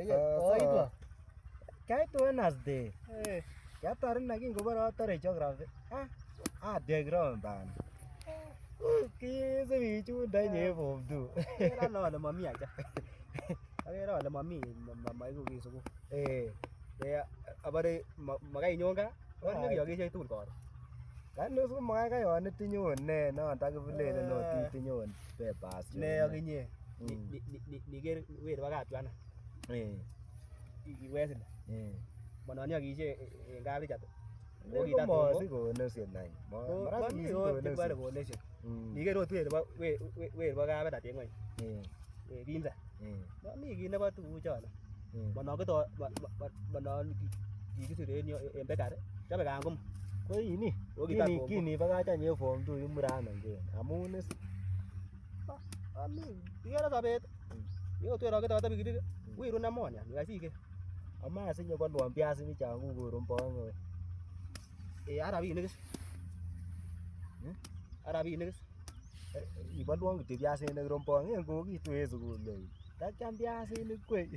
Saitwa. Kaitu Wednesday. Kiatar na kingobore atare geography. Diagram ban. Kise bichunda nye form 2. Kera ale mami acha. Akere ale mami maiku kisuku. Abare makai nyonga. Wani kiyokishe tugul koro. Kani usko makai yon itinyon ne non takibulele no titinyon papers. Ne akinye. Niker weri bakatwana. Iwesile. Manani akishe en kaplichat. Ko mosi konesion nany. Mami kibare konesion. Niker ot weri bo kapetat en ngweny. Pinza. Mami kit nebo tuguchon. Manon kikisir en bekar. Chobe kangum. Ko ini. Kini bakachan ye form 2 imurano ngen. Amun is. Ami ikere sobet. Yo twe roketot pikipiki. Wiru namonia nikasike. Ama asinye kolwon piasinik changu korumbong. Arabinik is. Arabinik is. Ibolwon kityo piasinik rumbong en kokitu en sukul le. Takiam piasinik kwey.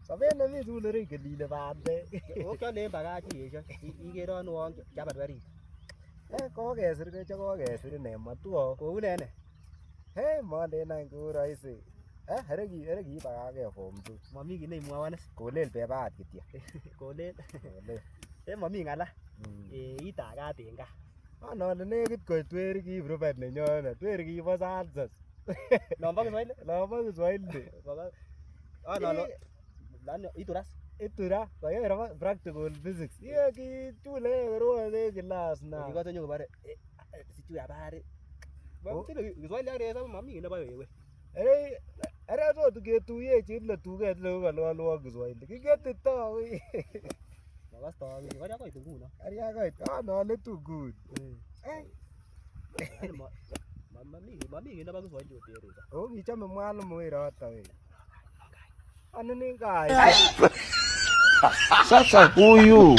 Sobet nemi sukul ere kelile bande. Okyalen bakachi yesho. Ikere anwong chabarbarit. Kokesir ke kokesir ne matuo. Kou ne ne? Malen any kou rahisi. Ere kibakake form 2. Mami kit neimwowon is. Kolel bebat kityo. Kolel. Mami ng'ala. Itagat en gaa. Anole nekit koit weri kiib Robert nenyonet. Weri kibo Sansos. Nombo Kiswahili? Nombo Kiswahili. Ituras? Itura. Koyoe practical physics. Ye kichule korone class na. Ikose nyo kobare. Sichu habari. Kiswahili ak resop mami kit nebo wewe. Ere tot ketuye chile tuget le kololwon Kiswahili. Kiketito wi. Makasto kari akoit nguno. Kari akoit. Anole tugul. Mami kit nebo Kiswahili oteresa. Kichome mwalimu weroto we. Anini kai. Sasa huyu.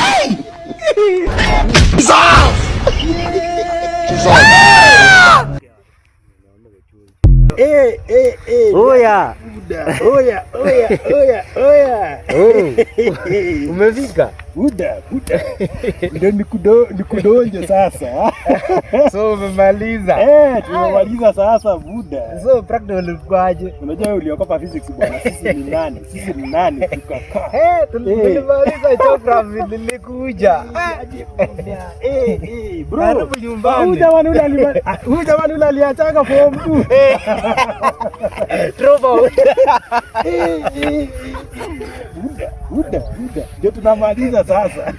Oya. Umefika? Buda. Ndio nikudonje sasa. So umemaliza? Tumemaliza sasa Buda. So practical kwaje? Unajua uliokopa physics bwana. Sisi ni nani tukakaa. Tulimaliza geography nilikuja. Bro. Karibu nyumbani. Huyu jamani ule aliachanga form 2. Dropout. Buda. Ndio tunamaliza sasa.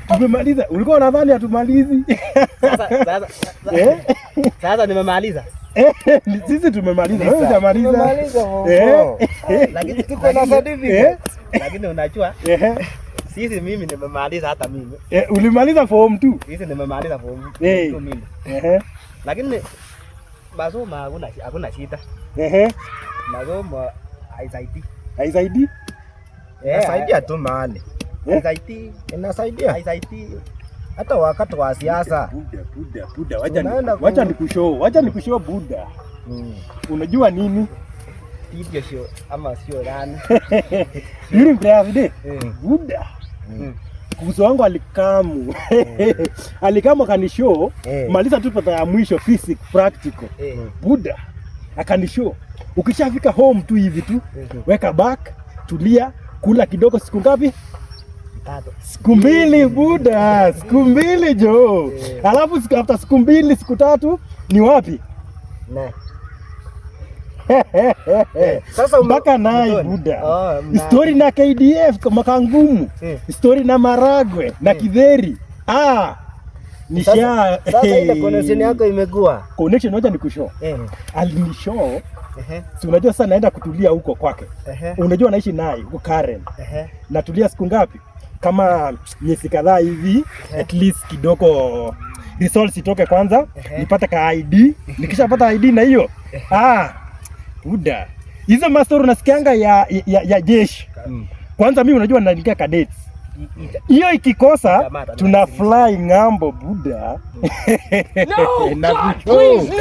Tumemaliza. Ulikuwa unadhani hatumalizi? Sasa nimemaliza. Sisi tumemaliza. Wewe hujamaliza. Lakini tuko na certificate. Lakini unajua? Sisi mimi nimemaliza hata mimi. Ulimaliza form 2? Sisi nimemaliza form 2 mimi. Lakini masomo hakuna shida. Masomo haisaidii. Haisaidii? Inasaidia tu mahali. Haisaidii. Inasaidia. Haisaidii. Hata wakati wa siasa. Buda. Wacha nikushow Buda. Unajua nini? Video show ama sio gani? During prayer day. Buda. Kuzo wangu alikamu akanishow maliza tu pata ya mwisho physics practical. Buda akanishow ukishafika home tu hivi tu weka back, tulia, kula kidogo. Siku ngapi? 3. Siku 2 Buda. Siku 2 jo. Alafu after siku 2 siku 3 ni wapi? Sasa mpaka naye Buda. Story na KDF Makangumu. Story na Maragwe na Kidheri. Sasa ile connection yako imekuwa. Connection moja nikushow. Alinishow. Si unajua sasa naenda kutulia huko kwake. Unajua naishi naye huko Karen. Natulia siku ngapi? Kama miezi kadhaa hivi, at least kidogo results itoke kwanza, nipate ka ID. Nikishapata ID na hiyo, Buda. Hizo master unasikianga ya jeshi. Kwanza mimi unajua naingia cadets. Hiyo ikikosa tuna fly ngambo Buda. No, please,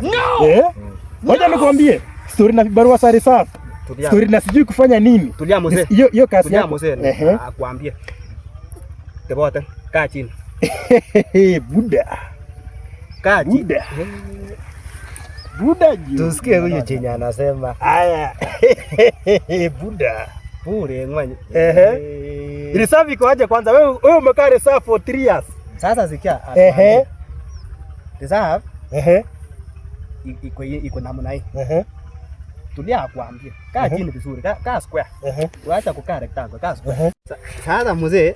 no. Ngoja nikwambie story na barua sare safi. story na sijui kufanya nini. Tulia mzee. Hiyo kazi yako. Tulia mzee. Akwambie. Tebote, kaa chini. Buda. Kaa chini. Buda juu. Tusikie huyu chenye anasema. Haya. Buda. Bure ngwani. Reserve iko aje kwanza? Wewe umekaa reserve for 3 years. Sasa sikia. Reserve. Iko namna hii. Tulia akwambie. Kaa chini vizuri. Kaa square. Waacha kukaa rectangle. Kaa square. Sasa mzee,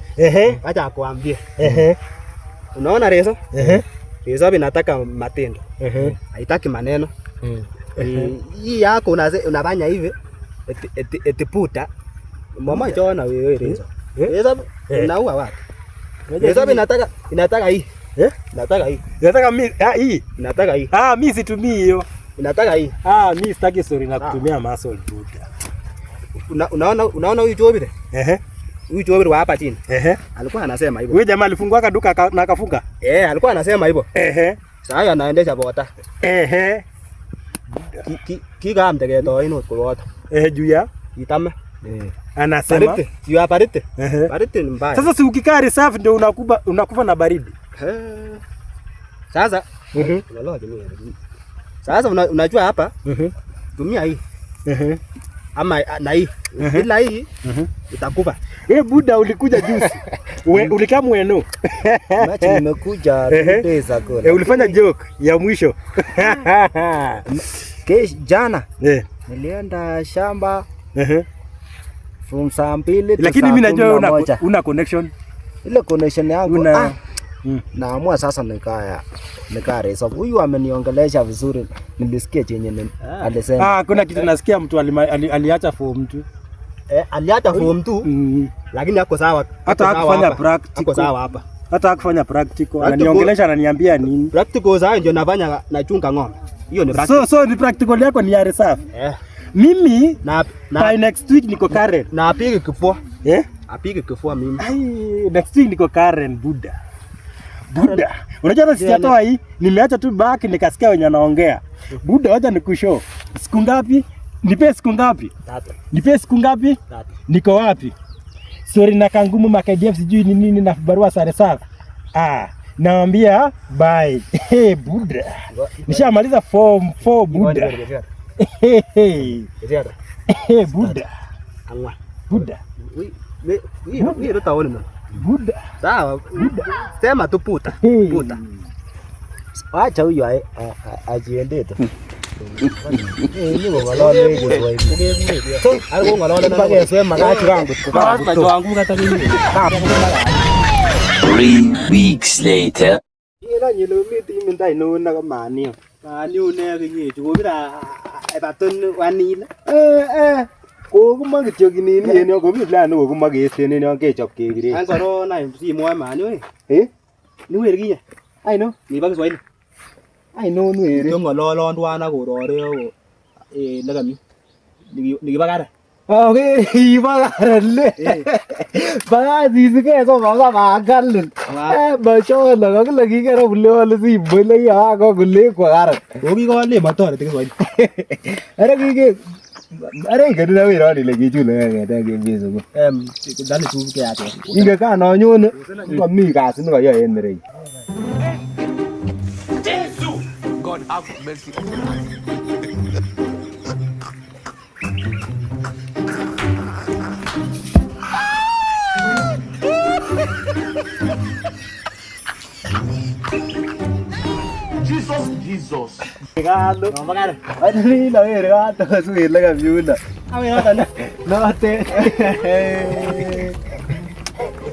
acha akwambie. Unaona reso? Reso inataka matendo. Haitaki maneno. Hii yako unafanya hivi eti puta. Mama chona wewe reso. Reso unaua watu. Reso inataka hii. Inataka hii. Inataka mimi hii. Inataka hii. Mimi situmii hiyo. Inataka hii. Mimi sitaki story na kutumia muscle Buda. Unaona huyu Jobire? Huyu Jobire wa hapa chini. Alikuwa anasema hivyo. Wewe jamaa alifungua duka na akafunga? Alikuwa anasema hivyo. Sasa anaendesha bota. Kika amtegeto ino kwa bota. Juu ya itame. Anasema juu ya baridi. Baridi ni mbaya. Sasa si ukikaa reserve ndio unakufa na baridi. Sasa sasa unajua hapa tumia hii. Ama na hii. Bila hii utakufa. Buda ulikuja juzi. Ulikaa mweno. Machi nimekuja 2 days ago. Ulifanya joke ya mwisho. Jana nilienda shamba from saa 2 lakini mimi najua una connection. Ile connection yangu naamua sasa nikaa reserve. Huyu ameniongelesha vizuri, nilisikia chenye alisema. Kuna kitu nasikia mtu aliacha form 2. Aliacha form 2 lakini hako sawa. Hata hakufanya practical. Hako sawa hapa. Hata hakufanya practical. Ananiongelesha ananiambia nini? Practical zao ndio nafanya nachunga ng'ombe. Hiyo ni practical. So ni practical yako ni ya reserve. Mimi by next week niko Karen. Na apige kifua. Apige kifua mimi. Next week niko Karen Buda. Unajua hata sijatoa hii, nimeacha tu back nikasikia wenye wanaongea. Buda wacha nikushow. Siku ngapi? Nipe siku ngapi? 3. Nipe siku ngapi? 3. Niko wapi? Sorry na kangumu makdf sijui ni nini na barua sare safi. Naambia bye. Buda. Nishamaliza form 4 Buda. Buda. Angwa. Buda. Wewe utaona mimi. Buda. Sawa. Buda. Sema tu puta. Puta. Acha huyu ajiende tu. Ni ngolole hiyo wewe. Alikuwa ngolole na mpaka sema magachi wangu tukao. Kwa wangu hata mimi. 3 weeks later. Ila nyelomiti mindai no na kamani. Manio ne kinyechu kobira ebaton wanile. Kokuma kityo kinini en yo komi plan kokuma keisten en yo kechop kebire. An corona simoe manio. Ni wer kinye. Ai no, ni ba Kiswahili. Ai no nwere. Yo ngololon twana korore yo nakami. Nikibakara. Ibakara le. Baka sisike so baka magalun. Bachona kakile kikero kule wale simbole ya ko kule kwa gara. Kokikole matoreti Kiswahili. Are ngani na wira ni legi chule ngeta ngebizo ko. Dale tu ke ate. Inge ka no nyone komi kasi ni koyo en mere. Jesus, God have mercy upon us. Jesus. Regalo. No magari. Ani la wira to suir la gaviula. Ame no. No te.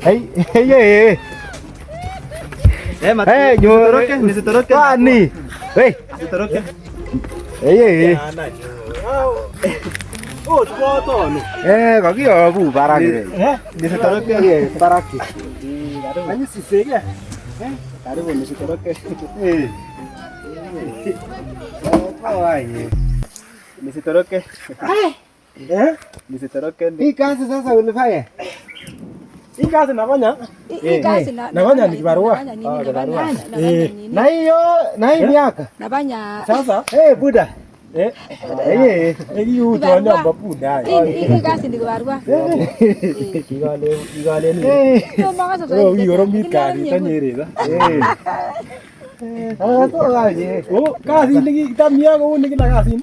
Hey. Mate. Nisitoroke, nisitoroke. Kwani? Hey, nisitoroke. Hey. Tuko tono. Kakiobu barak. Nisitoroke barak. Ani sisege. Karibu nisitoroke. Nisitoroke. Nisitoroke. Hii kazi sasa ulifanya? Hii kazi nafanya? Nafanya ni kibarua. Na hiyo miaka. Nafanya Buda. Kiu tonyo babunda. Kasi ni kibarua. Kikalen ni. Oh, kikoromit kasit anyereza. Kasit nekitam iyoe kou ni kila kasit.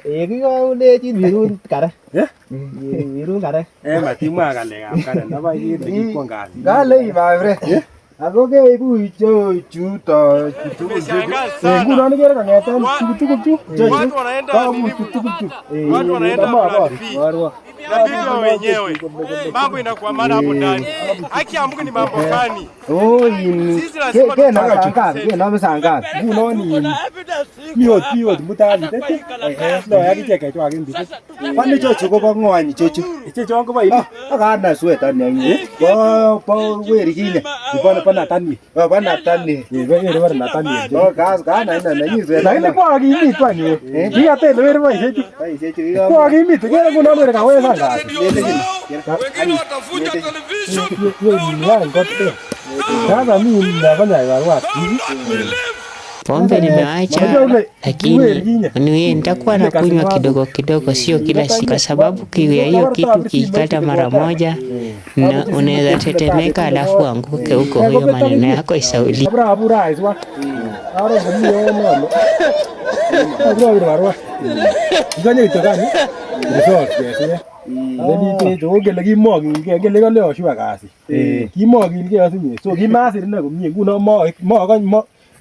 Kikolechin wirun kare. Wirun kare. Matimwa ngalekab kare nabai kit nekikwong kasit. Kale ibabre. Ako keibu chuto ngunon ikere kong'eten tuguk chu Watu wanaenda video wenyewe, mambo inakuwa mara hapo ndani. Haki ya Mungu ni mambo gani? Sisi lazima kenome sangapi ngunon miot mutani lo yakichek kechwak en bisit kwani chochu kobo ng'ony ichechu ichechon kobo ini akana swetan nenyi bo weri kinye bo natani bo natani weri bo natani kana ina nenyi swetan lakini kwa kimit kwani kikatele weri bo ichechu kwa kimit kere ngunon weri kawe sangapi wengine watafuta television. sasa mimi nafanya ibarua Pombe nimeacha, lakini nitakuwa na kunywa kidogo kidogo, sio kila siku, kwa sababu kiu ya hiyo kitu kikata mara moja na unaweza tetemeka alafu anguke huko, huyo maneno yako isauli.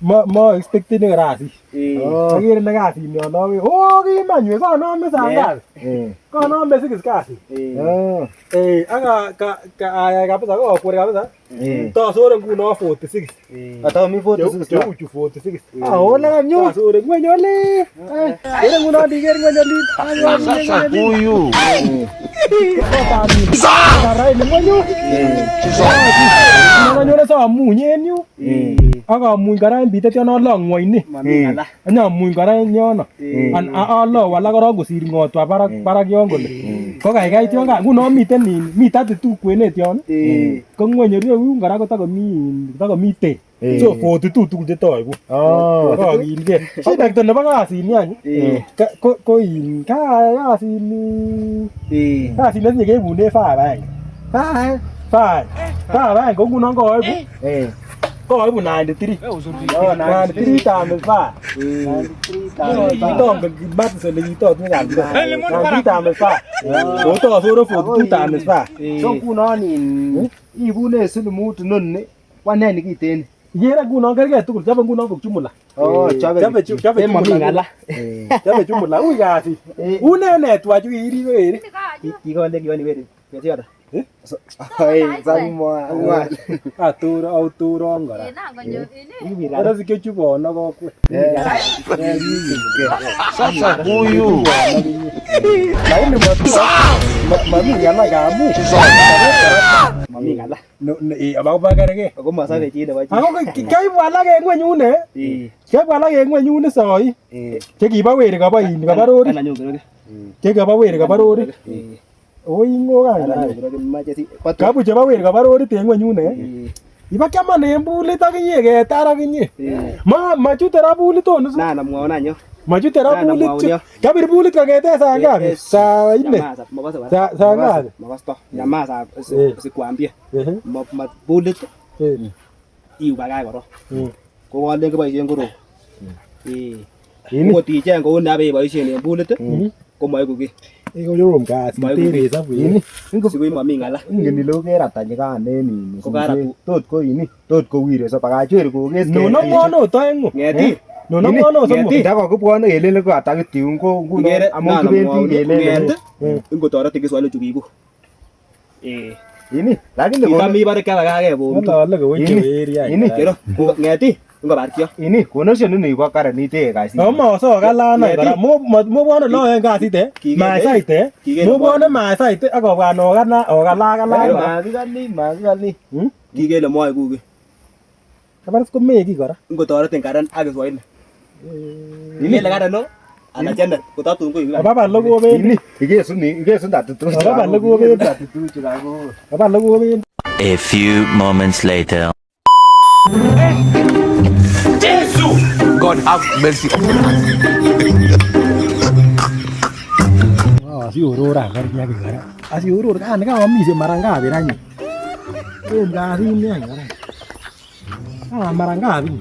Ma expected ni kasi. Agere na kasi ni anawe. Kimanywe kanome sangapi? Kanome sikis kasi. Aka kabisa ko kwere kabisa. Tasore nguno 46. Ata mi 46. Uchu 46. Ola kanyo. Tasore ngwenyole. Ere nguno diger ngwenyoli. Huyu. Karai ni ngwenyu. Ngwenyole sa munyen yu. Aka muny kora bitet yon alo ng'woini anya muny kora yono an alo wala korong kosir ng'otwa barak yon kole ko kaikai yon ka nguno miten mi 32 kwenet yon ko ng'weny oriyu kora kotakomi te so 42 tugul chetoibu kokilgei shida kito nebo kasini any ko in kasini netinye kebune 5 ko ngunon koibu koibu 93 93 times 5 Ito bati sa lito ni kan. Times 5 Oto soro 42 times 5 So kunonin ibune silimut nonni waneni kiten. Yera kunon kerge tugul chabe kunon kok jumla. Chabe mami ngala. Chabe jumla ui kasi. Une twaju iri weri. Ikonde kioni weri. Kesiota. Samwa ngwa. Autoro ngora. Ara sikyo chubono kokwe. Sasa huyu. Laini mami ngala gamu. Mami ngala. No ababa kerge. Ako masabe chide bachi. Ako kaibu alage ngwenyune. Kaibu alage ngwenyune soi. Chekiba weri kaba ini kaba rori. Chekaba weri kaba rori. Oingo kan. Kabu cheba weri kaba rori te ngwenyune. Iba kama ne mbulit akinye ketar akinye. Ma chute ra bulit onu. Na namwaona nyo. Machute ra bulit. Kabir bulit kangete saa ngapi? Saa 4. Saa ngapi? Makosto. Nyamaza sikwambie. Ma bulit. Iu bagay koro. Ko wale ke boisien koro. Ko ti chen ko na be boisien en bulit. Ko mai kuki. Iko yorom kasi tere sabu ini. Sigui mami ngala. Ngeni lo kera tanyika neni. Ko gara tot ko ini. Tot ko wire so pakachwer ko kes. No mono toengu. Ngeti. No mono so. Ngeti dako kubwone kelele ko atakiti ungo nguno among kibendi kelele. Ingo torati kiswalo chukiku. Ini lakini ko kami bare kala kage bo. Ngale ko weche area. Ini kero ngeti. Ingo barkio. Ini konosion ni ko karani te kasi. Mo so kalana kara mo bwana lo en kasi te. Ma saite. Mo bwana ma saite ako bwana kana o kala. Magani. Kigele moy kuge. Kabar ko me ki kora. Ingo toraten karan age swahili. Ini la karano. Ana chanda ko tatu ko iba. Baba logo be. Ini igesu ndatu. Baba logo be ndatu chirago. Baba logo be. A few moments later. God have mercy upon us. Asiorora karibia kigara. Asiorora kan kaamishe mara ngapi ranyi. Kasit ni kigara. Mara ngapi.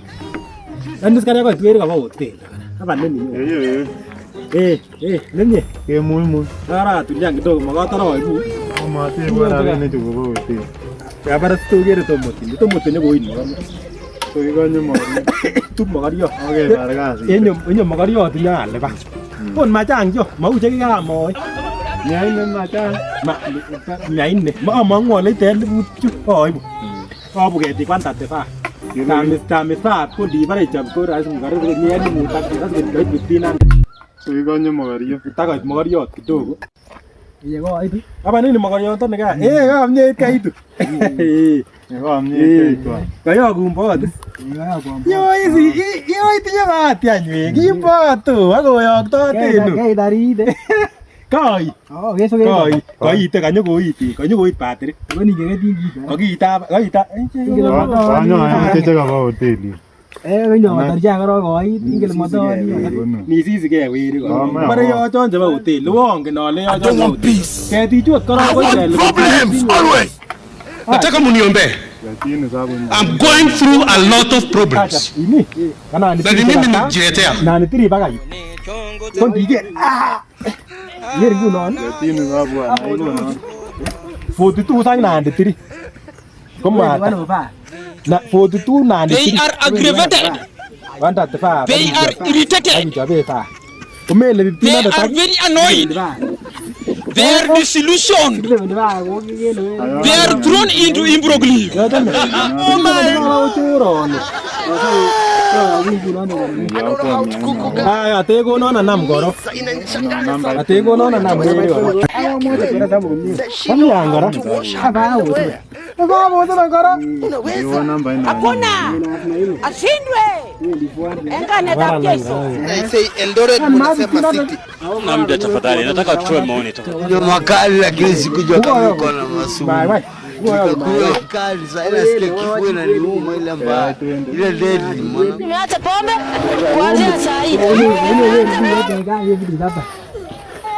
Landis kaya ko tuweri kaba hotel. Hapa nini? Nini? Ke muhimu. Ara tulia kidogo makatara ibu. Mate bora ne tuko kaba hotel. Ya bara stogere tomoti. Tomoti ne ko ini. So igonyo mo. Tu magario. Okay, bargasi. Enyo magario tulia le ba. Pon machang jo, mau che ka moy. Nyai ne machang. Nyai ne. Ma ngole ten bu chu. Oi bu. Ko bu ke ti kwanta te fa. Kami fa pun di bare jam ko ras ngare ko ni ani mu tak ras ke dai butinan. So igonyo magario. Taka magario kidogo. Iya ko ai tu. Apa ni magario to ne ka? Ka mnye ka itu. Ko mnye ka itu. Kayo gumbo tu. Yo tinya mati anjwe. Gimbo tu. Aku yo to tinu. Kai dari de. Kai. Oh, eso que. Kai te kanyo ko iti. Kanyo ko it patri. Ko ni ke tingi. Ogi ita. Kanyo ai te ka ba hotel. Kanyo matarja karo ko ai tingel moto ni sisi ke wiri ko. Bare yo chon ba hotel. Luong ke no le yo chon. Ke ti chuot karo ko ile. Always. Nataka muniombe. I'm going through a lot of problems. Na ni mimi nijiletea. Na ni tiri bagai. Kon dige. Yer gu non. Tinu ga bua na igo non. 42 sang na de tiri. Koma. Na 42 na de tiri. They are aggravated. Wanta te fa. They are irritated. Jabe fa. Kumele They are very annoyed. They are disillusioned. They are thrown into imbroglio. Oh my God. Ate go no na nam goro. Ate go no na nam goro. Kami angara. Hakuna. Ashindwe. Engane tapiso. Say Eldoret mnasema city. Namda tafadhali nataka tutoe maoni tafadhali. Ndio makali lakini sikujua kama uko na masumu. Kwa kali sana sikia kifua na niuma ile mbaya. Ile deadly mwana. Nimeacha pombe kuanzia saa hii.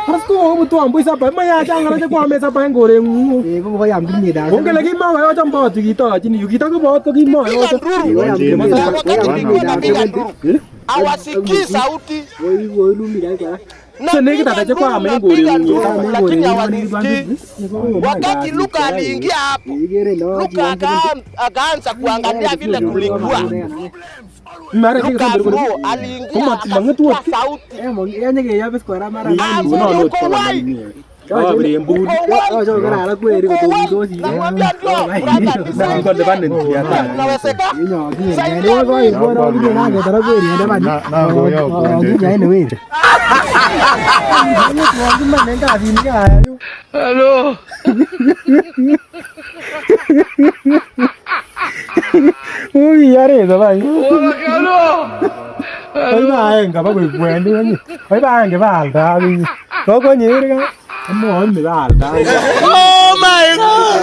Rasko mtu ambuisa pa maya janga na kwa mesa pa ngore ngu. Ko ko yam kinyi da. Ongela ki ma wa jam ba tikita chini yukita ko ba to ki ma. Hawasikii sauti. Sasa kita taje kwa mengore ngu. Wakati Luka aliingia hapo, Luka akaanza kuangalia vile kulikuwa. Mara Luka aliingia kwa sauti. Hello. Uy, yare da bai. Hello. Bye bye, gặp bác quen đi anh. Bye bye cái bà ta đi. Có gì đấy cái. Anh mua anh người ta ta. Oh my God.